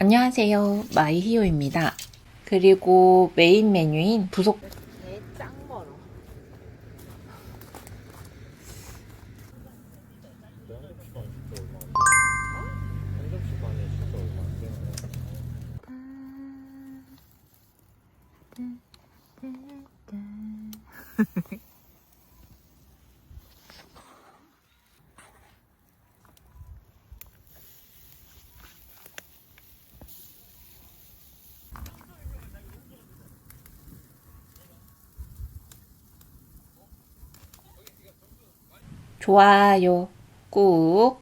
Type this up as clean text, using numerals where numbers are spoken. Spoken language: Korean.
안녕하세요. 마이히요입니다. 그리고 메인 메뉴인 부속 짱 멀어. 좋아요 꾹